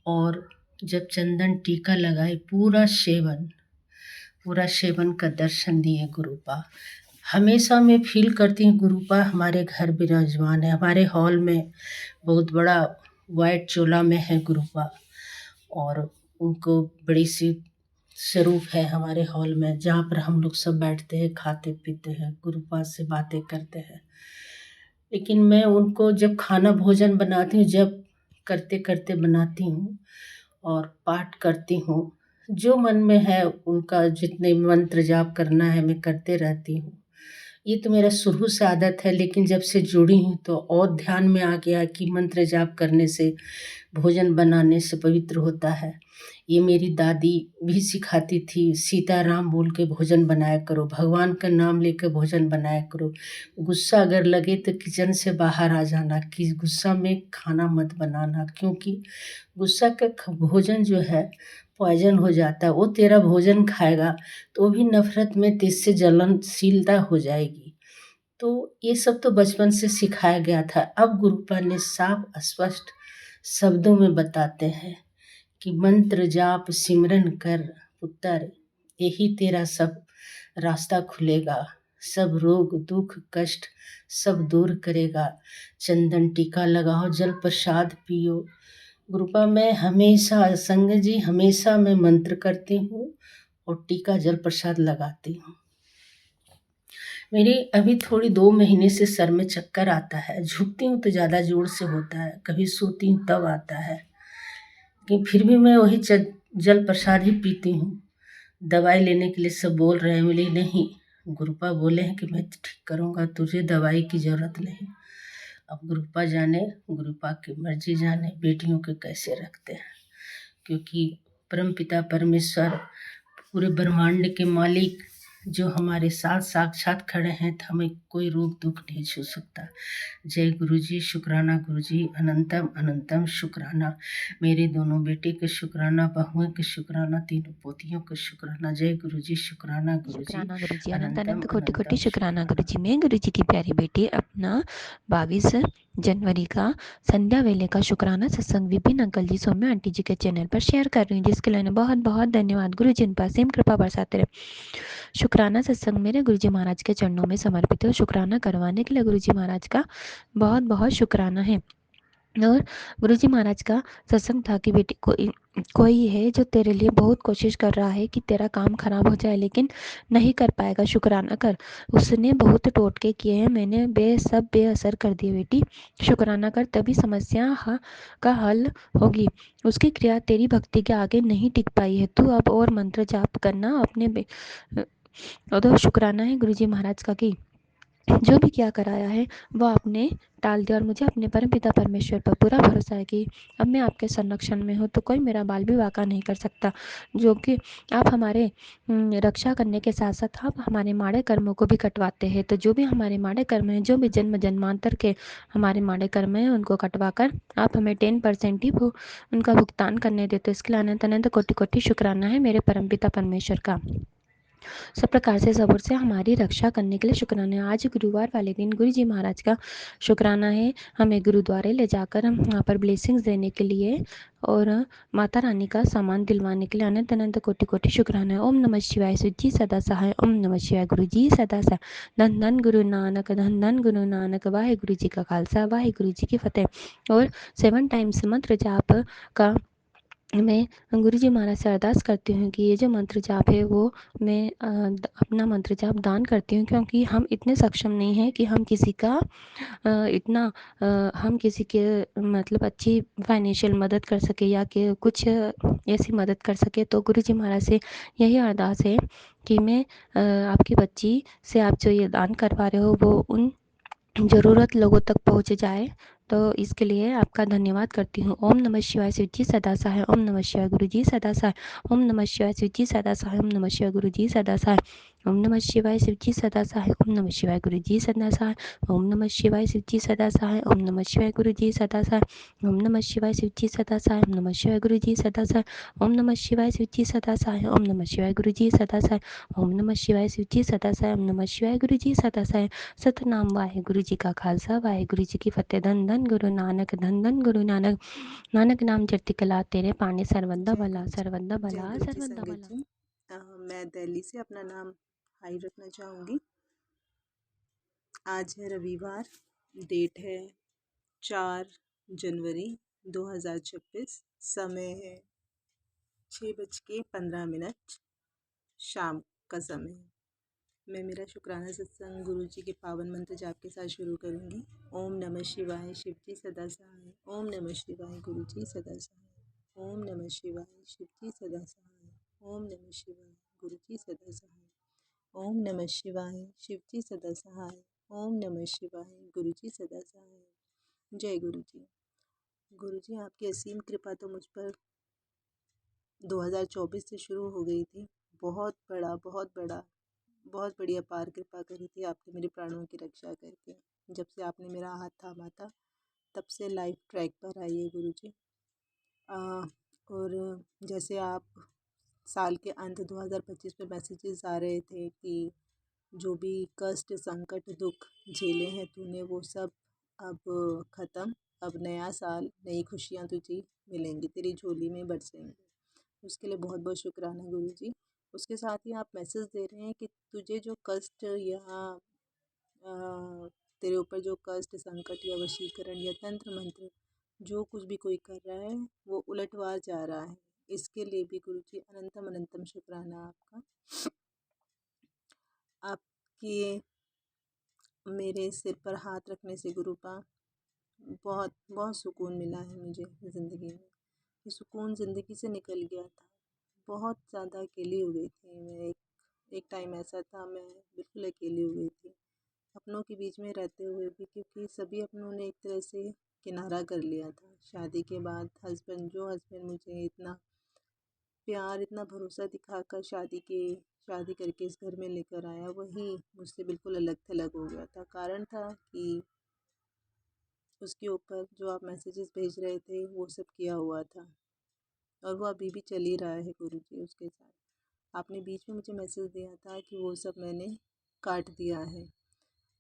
और जब चंदन टीका लगाए, पूरा सेवन का दर्शन दिए गुरुपा। हमेशा मैं फील करती हूँ गुरुपा हमारे घर विराजमान है। हमारे हॉल में बहुत बड़ा वाइट चोला में है गुरुपा, और उनको बड़ी सी स्वरूप है हमारे हॉल में, जहाँ पर हम लोग सब बैठते हैं, खाते पीते हैं, गुरुपा से बातें करते हैं। लेकिन मैं उनको जब खाना भोजन बनाती हूँ, जब करते करते बनाती हूँ और पाठ करती हूँ, जो मन में है उनका जितने मंत्र जाप करना है मैं करते रहती हूँ। ये तो मेरा शुरू से आदत है, लेकिन जब से जुड़ी हूँ तो और ध्यान में आ गया कि मंत्र जाप करने से, भोजन बनाने से पवित्र होता है। ये मेरी दादी भी सिखाती थी, सीताराम बोल के भोजन बनाया करो, भगवान का नाम लेकर भोजन बनाया करो। गुस्सा अगर लगे तो किचन से बाहर आ जाना, कि गुस्सा में खाना मत बनाना, क्योंकि गुस्सा का भोजन जो है पॉइजन हो जाता है। वो तेरा भोजन खाएगा तो वो भी नफरत में तेज जलनशीलता हो जाएगी। तो ये सब तो बचपन से सिखाया गया था। अब गुरुपा ने साफ स्पष्ट शब्दों में बताते हैं कि मंत्र जाप सिमरन कर पुत्र, यही तेरा सब रास्ता खुलेगा, सब रोग दुख कष्ट सब दूर करेगा। चंदन टीका लगाओ, जल प्रसाद पियो। गुरुपा मैं हमेशा, संगत जी, हमेशा मैं मंत्र करती हूँ और टीका जल प्रसाद लगाती हूँ। मेरी अभी थोड़ी 2 महीने से सर में चक्कर आता है, झुकती हूँ तो ज़्यादा जोर से होता है, कभी सोती हूँ तब आता है, लेकिन फिर भी मैं वही जल प्रसाद ही पीती हूँ। दवाई लेने के लिए सब बोल रहे हैं, बोली नहीं, गुरुपा बोले हैं कि मैं ठीक करूँगा, तुझे दवाई की ज़रूरत नहीं। अब गुरुपा जाने, गुरुपा की मर्जी जाने बेटियों के कैसे रखते हैं, क्योंकि परमपिता परमेश्वर पूरे ब्रह्मांड के मालिक जो हमारे साथ साक्षात खड़े हैं, तो हमें कोई रोग दुख नहीं छू सकता। जय गुरु जी, शुक्राना गुरु जी, अनंतम अनंतम शुक्राना। मेरे दोनों बेटे के शुक्राना, बहुओं के शुक्राना, तीनों पोतियों के शुक्राना। जय गुरु जी, शुक्राना गुरु जी, शुक्राना गुरु जी, अनंत अनंतम अनंत कोटि कोटि अनंतम शुक्राना गुरु जी। शुक्राना। मैं गुरु जी की प्यारी बेटी अपना 22 जनवरी का संध्या वेले का शुक्राना सत्संग विपिन अंकल जी सौम्या आंटी जी के चैनल पर शेयर कर रही हूँ, जिसके लिए बहुत बहुत धन्यवाद। गुरु जी इन पर असीम कृपा बरसाते रहे। शुक्राना सत्संग मेरे गुरु जी महाराज के चरणों में समर्पित है। शुक्राना करवाने के लिए गुरु जी महाराज का बहुत बहुत शुक्राना है। और गुरु जी महाराज का सत्संग था कि बेटी कोई है जो तेरे लिए बहुत कोशिश कर रहा है कि तेरा काम खराब हो जाए, लेकिन नहीं कर पाएगा, शुक्राना कर। उसने बहुत टोटके किए हैं, मैंने सब बेअसर कर दिए। बेटी शुक्राना कर, तभी समस्या का हल होगी। उसकी क्रिया तेरी भक्ति के आगे नहीं टिक पाई है, तू अब और मंत्र जाप करना अपने तो शुक्राना है गुरु जी महाराज का कि जो भी क्या कराया है वह आपने टाल दिया, और मुझे अपने परमपिता परमेश्वर पर पूरा भरोसा है कि अब मैं आपके संरक्षण में हूँ, तो कोई मेरा बाल भी वाका नहीं कर सकता। जो कि आप हमारे रक्षा करने के साथ साथ आप हमारे माड़े कर्मों को भी कटवाते हैं। तो जो भी हमारे माड़े कर्म हैं, जो भी जन्म जन्मांतर के हमारे माड़े कर्म हैं, उनको कटवा कर आप हमें 10% ही उनका भुगतान करने देते। इसके लिए अनंत अनंत कोटि कोटि शुक्राना है मेरे परमपिता परमेश्वर का। सब प्रकार से सब्र से हमारी रक्षा करने के लिए शुक्राना। आज गुरुवार वाले दिन गुरु जी महाराज का शुक्राना है, हमें गुरुद्वारे ले जाकर हम वहाँ पर ब्लेसिंग्स देने के लिए और माता रानी का सामान दिलवाने के लिए अनंत अनंत कोटि कोटि शुक्राना है। ओम नमः शिवाय, सुजी सदा सहाय। ओम नमः शिवाय, गुरु जी सदा सहाय। धन धन गुरु नानक, धन धन गुरु नानक। वाहे गुरु जी का खालसा, वाहे गुरु जी की फतेह। और 7 टाइम्स मंत्र जाप का मैं गुरु जी महाराज से अरदास करती हूँ कि ये जो मंत्र जाप है वो मैं अपना मंत्र जाप दान करती हूँ, क्योंकि हम इतने सक्षम नहीं हैं कि हम किसी का हम किसी के मतलब अच्छी फाइनेंशियल मदद कर सके या कि कुछ ऐसी मदद कर सके। तो गुरु जी महाराज से यही अरदास है कि मैं आपकी बच्ची से आप जो ये दान करवा रहे हो वो उन ज़रूरत लोगों तक पहुँच जाए, तो इसके लिए आपका धन्यवाद करती हूँ। ओम नमः शिवाय शिव जी सदा सहाय। ओम नमः शिवाय गुरु जी सदा सहाय। ओम नमः शिवाय शिव जी सदा सहाय। ओम नमः शिवाय गुरु जी सदा सहाय। ओम नमः शिवाय शिव जी सदा सहाय। ओम नमः शिवाय गुरु जी सदा सहाय। ओम नमः शिवाय शिव जी सदा सहाय। ओम नमः शिवाय गुरु जी सदा सहाय। ओम नमः शिवाय शिव जी सदा सहाय। ओम नमः शिवाय गुरु जी सदा सहाय। ओम नमः शिवाय शिव जी सदा सहाय। ओम नमः शिवाय गुरु जी सदा सहाय। ओम नमः शिवाय शिव जी सदा सहाय। ओम नमः शिवाय गुरु जी सदा सहाय। सतनाम वाहेगुरु जी का खालसा वाहेगुरु जी की फतेह। धन धन गुरु नानक, धन धन गुरु नानक। नानक नाम जपती कला तेरे पाने सर्वदा जय भला, गुरु जी। सर्वदा जय भला, गुरु जी सर्वदा संगत भला। जी। मैं दिल्ली से अपना नाम हाई रखना चाहूँगी। आज है रविवार, डेट है 4 जनवरी 2026। समय है 6:15 शाम का समय है। मैं मेरा शुक्राना सत्संग गुरु जी के पावन मंत्र जाप के साथ शुरू करूँगी। ओम नमः शिवाय शिव जी सदा सहाय। ओम नमः शिवाय गुरु जी सदा सहाय। ओम नमः शिवाय शिव जी सदा सहाय। ओम नमः शिवाय गुरु जी सदा सहाय। ओम नमः शिवाय शिव जी सदा सहाय। ओम नमः शिवाय गुरु जी सदा सहाय। जय गुरु जी। गुरु जी, आपकी असीम कृपा तो मुझ पर 2024 से शुरू हो गई थी। बहुत बड़ी अपार कृपा करी थी आपने मेरे प्राणों की रक्षा करके। जब से आपने मेरा हाथ थामा था, तब से लाइफ ट्रैक पर आई है गुरु जी। और जैसे आप साल के अंत 2025 में मैसेजेस आ रहे थे कि जो भी कष्ट, संकट, दुख झेले हैं तूने, वो सब अब ख़त्म। अब नया साल, नई खुशियाँ तुझे मिलेंगी, तेरी झोली में बरसेंगी। उसके लिए बहुत बहुत शुक्राना गुरु जी। उसके साथ ही आप मैसेज दे रहे हैं कि तुझे जो कष्ट या तेरे ऊपर जो कष्ट, संकट या वशीकरण या तंत्र मंत्र जो कुछ भी कोई कर रहा है, वो उलटवार जा रहा है। इसके लिए भी गुरु जी अनंतम अनंतम शुक्राना आपका। आपके मेरे सिर पर हाथ रखने से गुरुपा बहुत बहुत सुकून मिला है मुझे ज़िंदगी में। ये सुकून ज़िंदगी से निकल गया था। बहुत ज़्यादा अकेली हो गई थी मैं। एक टाइम ऐसा था, मैं बिल्कुल अकेली हो गई थी अपनों के बीच में रहते हुए भी, क्योंकि सभी अपनों ने एक तरह से किनारा कर लिया था। शादी के बाद हस्बैंड मुझे इतना प्यार, इतना भरोसा दिखाकर शादी करके इस घर में लेकर आया, वही मुझसे बिल्कुल अलग थलग हो गया था। कारण था कि उसके ऊपर जो आप मैसेजेस भेज रहे थे, वो सब किया हुआ था और वो अभी भी चल ही रहा है गुरु जी उसके साथ। आपने बीच में मुझे मैसेज दिया था कि वो सब मैंने काट दिया है,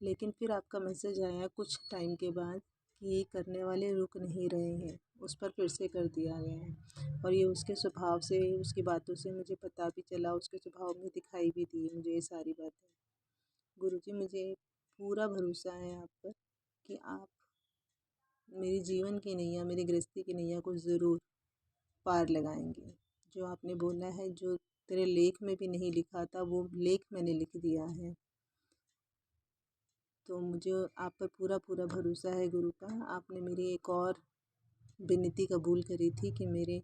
लेकिन फिर आपका मैसेज आया कुछ टाइम के बाद कि ये करने वाले रुक नहीं रहे हैं, उस पर फिर से कर दिया गया है। और ये उसके स्वभाव से, उसकी बातों से मुझे पता भी चला, उसके स्वभाव में दिखाई भी दी मुझे ये सारी बातें। गुरुजी, मुझे पूरा भरोसा है आप पर कि आप मेरी जीवन की नैया, मेरी गृहस्थी की नैया को ज़रूर पार लगाएंगे। जो आपने बोला है, जो तेरे लेख में भी नहीं लिखा था, वो लेख मैंने लिख दिया है। तो मुझे आप पर पूरा पूरा भरोसा है गुरु का। आपने मेरी एक और विनती कबूल करी थी कि मेरी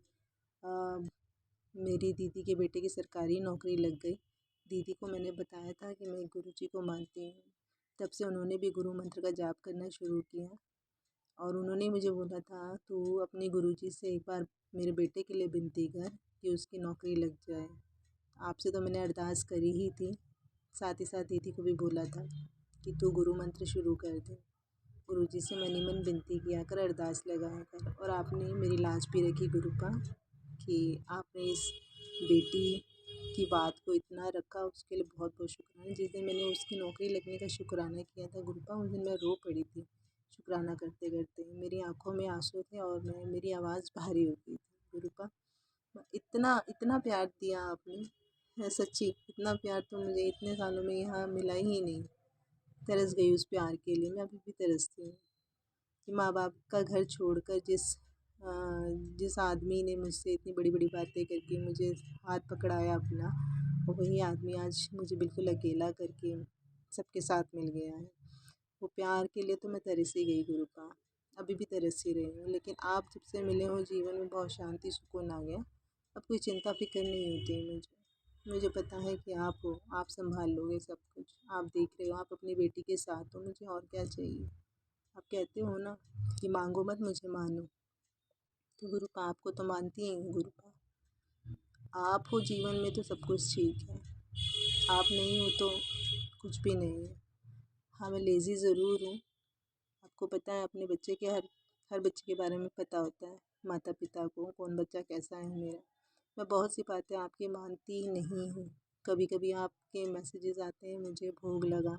दीदी के बेटे की सरकारी नौकरी लग गई। दीदी को मैंने बताया था कि मैं गुरु जी को मानती हूँ। तब से उन्होंने भी गुरु मंत्र का जाप करना शुरू किया और उन्होंने मुझे बोला था, तू अपने गुरुजी से एक बार मेरे बेटे के लिए विनती कर कि उसकी नौकरी लग जाए। आपसे तो मैंने अरदास करी ही थी, साथ ही साथ दीदी को भी बोला था कि तू गुरु मंत्र शुरू कर दे। गुरुजी से मनी मन विनती किया कर, अरदास लगाया कर। और आपने मेरी लाज भी रखी गुरुपा कि आपने इस बेटी की बात को इतना रखा, उसके लिए बहुत बहुत शुक्राना। जिस दिन मैंने उसकी नौकरी लगने का शुक्राना किया था गुरुपा, उस दिन मैं रो पड़ी थी शुक्राना करते करते। मेरी आंखों में आंसू थे और मेरी आवाज़ भारी हो गई थी गुरुपा। इतना इतना प्यार दिया आपने, है सच्ची। इतना प्यार तो मुझे इतने सालों में यहाँ मिला ही नहीं। तरस गई उस प्यार के लिए, मैं अभी भी तरसती हूँ कि माँ बाप का घर छोड़कर जिस आदमी ने मुझसे इतनी बड़ी बड़ी बातें करके मुझे हाथ पकड़ाया अपना, वही आदमी आज मुझे बिल्कुल अकेला करके सबके साथ मिल गया है। वो प्यार के लिए तो मैं तरस ही गई गुरुपा, अभी भी तरस ही रही हूँ। लेकिन आप जब से मिले हो, जीवन में बहुत शांति सुकून आ गया। अब कोई चिंता फिक्र नहीं होती है मुझे। मुझे पता है कि आप हो, आप संभाल लोगे सब कुछ, आप देख रहे हो, आप अपनी बेटी के साथ हो, मुझे और क्या चाहिए। आप कहते हो ना कि मांगो मत मुझे मानो, तो गुरुपा आपको तो मानती ही हूँ गुरुपा। आप हो जीवन में तो सब कुछ ठीक है, आप नहीं हो तो कुछ भी नहीं है। हाँ, मैं लेज़ी ज़रूर हूँ। आपको पता है अपने बच्चे के हर बच्चे के बारे में पता होता है माता पिता को, कौन बच्चा कैसा है मेरा। मैं बहुत सी बातें आपकी मानती नहीं हूँ। कभी कभी आपके मैसेजेस आते हैं, मुझे भोग लगा,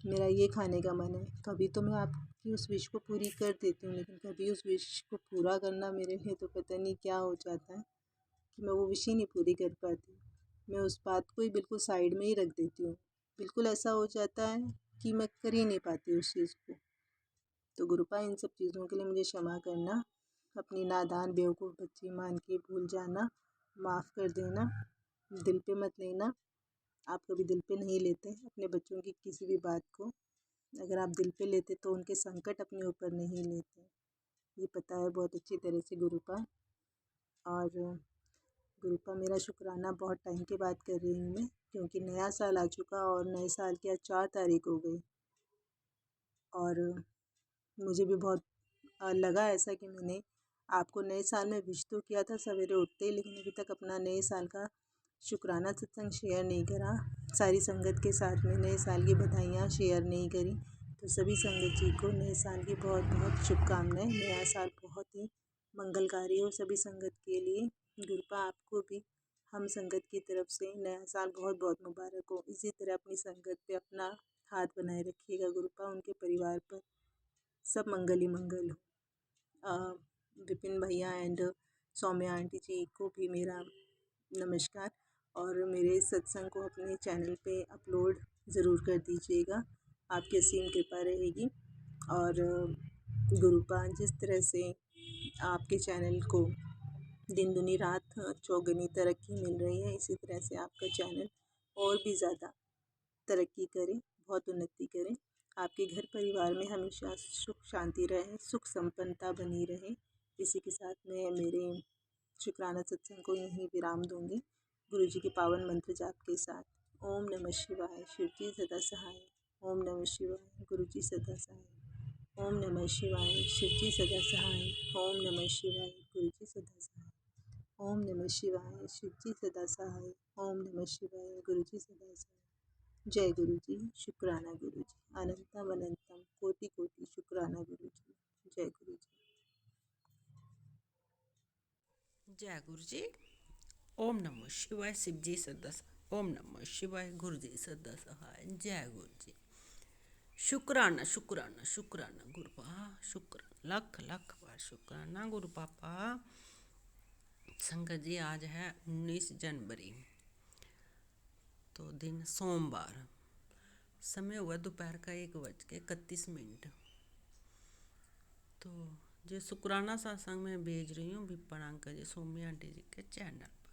मेरा ये खाने का मन है, कभी तो मैं आपकी उस विश को पूरी कर देती हूँ, लेकिन कभी उस विश को पूरा करना मेरे लिए तो पता नहीं क्या हो जाता है कि मैं वो विश ही नहीं पूरी कर पाती। मैं उस बात को ही बिल्कुल साइड में ही रख देती हूँ। बिल्कुल ऐसा हो जाता है कि मैं कर ही नहीं पाती उस चीज़ को। तो गुरुपा इन सब चीज़ों के लिए मुझे क्षमा करना, अपनी नादान बेवकूफ़ बच्ची मान के भूल जाना, माफ़ कर देना, दिल पे मत लेना। आप कभी दिल पे नहीं लेते अपने बच्चों की किसी भी बात को। अगर आप दिल पे लेते तो उनके संकट अपने ऊपर नहीं लेते, ये पता है बहुत अच्छी तरह से गुरुपा। और गुरुपा मेरा शुक्राना बहुत टाइम के बाद कर रही हूँ मैं, क्योंकि नया साल आ चुका और नए साल की आज 4 तारीख हो गई। और मुझे भी बहुत लगा ऐसा कि मैंने आपको नए साल में विश तो किया था सवेरे उठते ही, लेकिन अभी तक अपना नए साल का शुक्राना सत्संग शेयर नहीं करा, सारी संगत के साथ में नए साल की बधाइयाँ शेयर नहीं करी। तो सभी संगत जी को नए साल की बहुत बहुत शुभकामनाएं। नया साल बहुत ही मंगलकारी हो सभी संगत के लिए। गुरुपा आपको भी हम संगत की तरफ से नया साल बहुत बहुत मुबारक हो। इसी तरह अपनी संगत पे अपना हाथ बनाए रखिएगा गुरुपा, उनके परिवार पर सब मंगल ही मंगल हो। विपिन भैया एंड सौम्या आंटी जी को भी मेरा नमस्कार, और मेरे सत्संग को अपने चैनल पे अपलोड ज़रूर कर दीजिएगा, आपकी असीम कृपा रहेगी। और गुरुपा जिस तरह से आपके चैनल को दिन दुनी रात चौगुनी तरक्की मिल रही है, इसी तरह से आपका चैनल और भी ज़्यादा तरक्की करे, बहुत उन्नति करे। आपके घर परिवार में हमेशा सुख शांति रहे, सुख संपन्नता बनी रहे। इसी के साथ मैं मेरे शुक्राना सत्संग को यहीं विराम दूंगी, गुरु जी के पावन मंत्र जाप के साथ। ओम नमः शिवाय, शिव जी सदा सहाय। ओम नमः शिवाय, गुरु जी सदा सहाय। ओम नमः शिवाय, शिव जी सदा सहाय। ओम नमः शिवाय, गुरु जी सदा सहाय। ओम नमः शिवाय, शिव जी सदा सहाय। ओम नमः शिवाय, गुरु जी सदा सहाय। जय गुरु जी, शुक्राना गुरु जी, अनंतम अनंतम कोटि कोटि शुक्राना गुरु जी। जय गुरु जी। जय गुरु जी। ओम नमः शिवाय, शिव जी सदा सहाय। ओम नमः शिवाय, गुरु जी सदा सहाय। जय गुरु जी। शुक्राना शुक्राना शुक्राना गुरुपा, शुक्राना लख लख बार शुक्राना गुरु पापा। संगत जी आज है 19 जनवरी, तो दिन सोमवार, समय हुआ दोपहर का 1:31। तो जो शुक्राना सत्संग में भेज रही हूँ विपन अंकल जी, सौम्या आंटी जी के चैनल पर।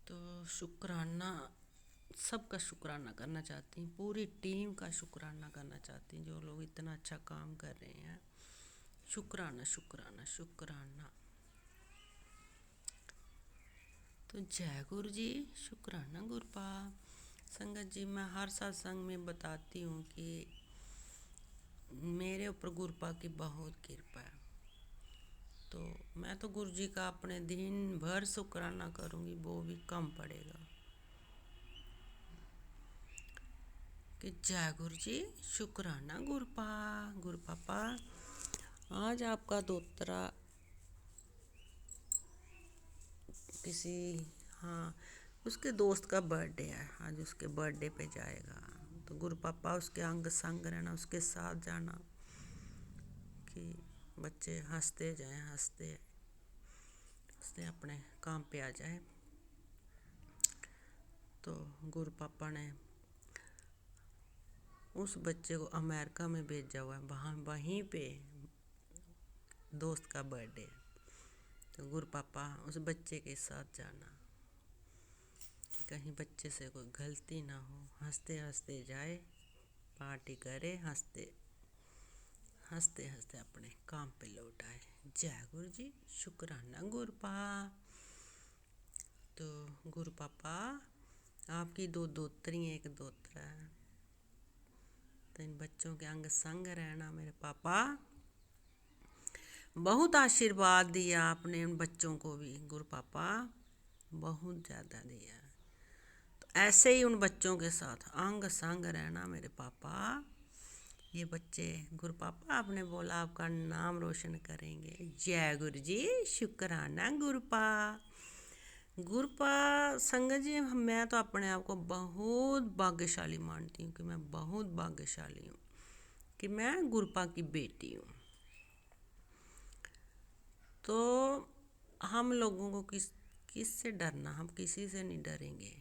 तो शुक्राना सबका शुक्राना करना चाहती हूँ, पूरी टीम का शुक्राना करना चाहती हूँ, जो लोग इतना अच्छा काम कर रहे हैं। शुक्राना शुक्राना शुक्राना। तो जय गुरु जी, शुक्राना गुरुपा। संगत जी मैं हर सत्संग में बताती हूँ कि मेरे ऊपर गुरुपा की बहुत कृपा है। तो मैं तो गुरु जी का अपने दिन भर शुक्राना करूँगी, वो भी कम पड़ेगा। कि जय गुरु जी, शुक्राना गुरुपा। गुरु पापा आज आपका दोतरा किसी, हाँ, उसके दोस्त का बर्थडे है, आज उसके बर्थडे पे जाएगा। तो गुरु पापा उसके अंग संग रहना, उसके साथ जाना, कि बच्चे हंसते जाएं, हंसते हंसते अपने काम पे आ जाए। तो गुरु पापा ने उस बच्चे को अमेरिका में भेजा हुआ है, वहीं पे दोस्त का बर्थडे है। तो गुरु पापा उस बच्चे के साथ जाना, कि कहीं बच्चे से कोई गलती ना हो, हंसते हंसते जाए, पार्टी करे, हंसते हंसते हंसते अपने काम पे लौट आए। जय गुरु जी, शुक्राना गुरुपा। तो गुरु पापा आपकी 2 दोतरी हैं, 1 दोतरा है, तो इन बच्चों के अंग संग रहना मेरे पापा। बहुत आशीर्वाद दिया आपने उन बच्चों को भी गुरु पापा, बहुत ज़्यादा दिया। तो ऐसे ही उन बच्चों के साथ अंग संग रहना मेरे पापा। ये बच्चे गुरु पापा आपने बोला आपका नाम रोशन करेंगे। जय गुरु जी, शुक्राना गुरुपा। गुरुपा संगत जी, मैं तो अपने आप को बहुत भाग्यशाली मानती हूँ कि मैं बहुत भाग्यशाली हूँ कि मैं गुरुपा की बेटी हूँ। तो हम लोगों को किस से डरना, हम किसी से नहीं डरेंगे।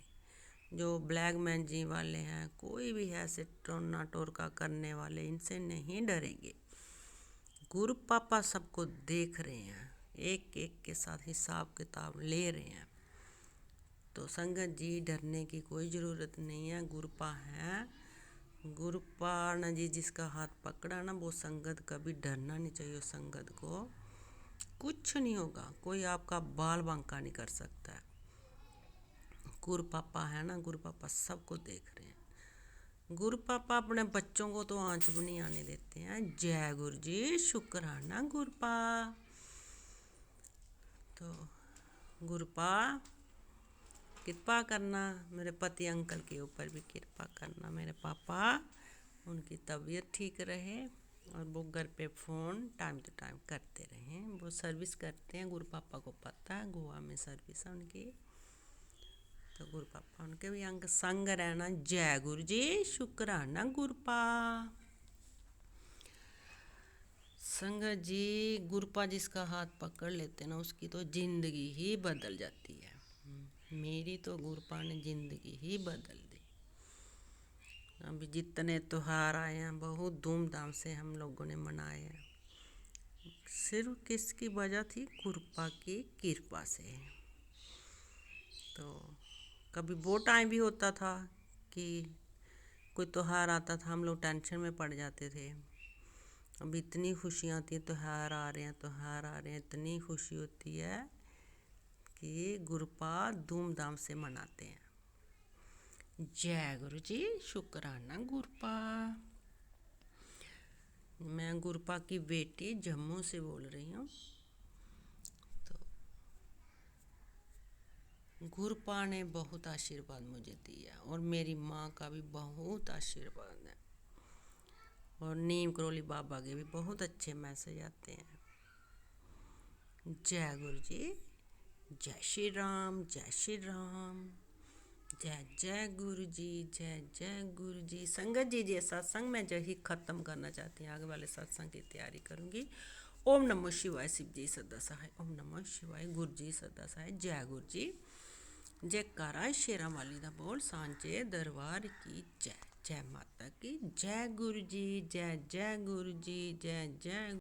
जो ब्लैक मैन जी वाले हैं, कोई भी है ऐसे टोना टोरका करने वाले, इनसे नहीं डरेंगे। गुरु पापा सबको देख रहे हैं, एक एक के साथ हिसाब किताब ले रहे हैं। तो संगत जी डरने की कोई ज़रूरत नहीं है, गुरुपा है। गुरुपा ने जी जिसका हाथ पकड़ा ना, वो संगत कभी डरना नहीं चाहिए। संगत को कुछ नहीं होगा, कोई आपका बाल बांका नहीं कर सकता है। गुरु पापा है ना, गुरु पापा सबको देख रहे हैं। गुरु पापा अपने बच्चों को तो आंच भी नहीं आने देते हैं। जय गुरु जी, शुक्राना गुरुपा। तो गुरुपा कृपा करना, मेरे पति अंकल के ऊपर भी कृपा करना मेरे पापा, उनकी तबीयत ठीक रहे और वो घर पे फ़ोन टाइम टू टाइम करते रहें। वो सर्विस करते हैं, गुरु पापा को पता है, गोवा में सर्विस है उनकी। तो गुरु पापा उनके भी अंग संग रहना। जय गुरु जी, शुक्राना गुरुपा। संगत जी गुरुपा जिसका हाथ पकड़ लेते ना, उसकी तो ज़िंदगी ही बदल जाती है। मेरी तो गुरुपा ने ज़िंदगी ही बदल दी। अभी जितने त्योहार आए हैं बहुत धूमधाम से हम लोगों ने मनाए हैं। सिर्फ किसकी वजह थी? गुरुपा की कृपा से। तो कभी वो टाइम भी होता था कि कोई त्योहार आता था, हम लोग टेंशन में पड़ जाते थे। अब इतनी खुशियाँ थी, त्योहार आ रहे हैं, त्योहार आ रहे हैं, इतनी खुशी होती है कि गुरुपा धूमधाम से मनाते हैं। जय गुरु जी, शुक्राना गुरुपा। मैं गुरुपा की बेटी जम्मू से बोल रही हूँ। तो गुरुपा ने बहुत आशीर्वाद मुझे दिया और मेरी माँ का भी बहुत आशीर्वाद है। और नीम करोली बाबा के भी बहुत अच्छे मैसेज आते हैं। जय गुरु जी, जय श्री राम, जय श्री राम, जय जय गुरु जी, जय जय गुरु जी। संगत जी ये सत्संग मैं जो ही ख़त्म करना चाहती हूँ, आगे वाले सत्संग की तैयारी करूँगी। ओम नमः शिवाय, शिव जी सदा सहाय। ओम नमः शिवाय, गुरु जी सदा सहाय। जय गुरु जी, जयकारा शेरा वाली दा बोल, सांचे दरबार की जय। जय माता की जय। गुरु जी, जय जय गुरु जी, जय जय।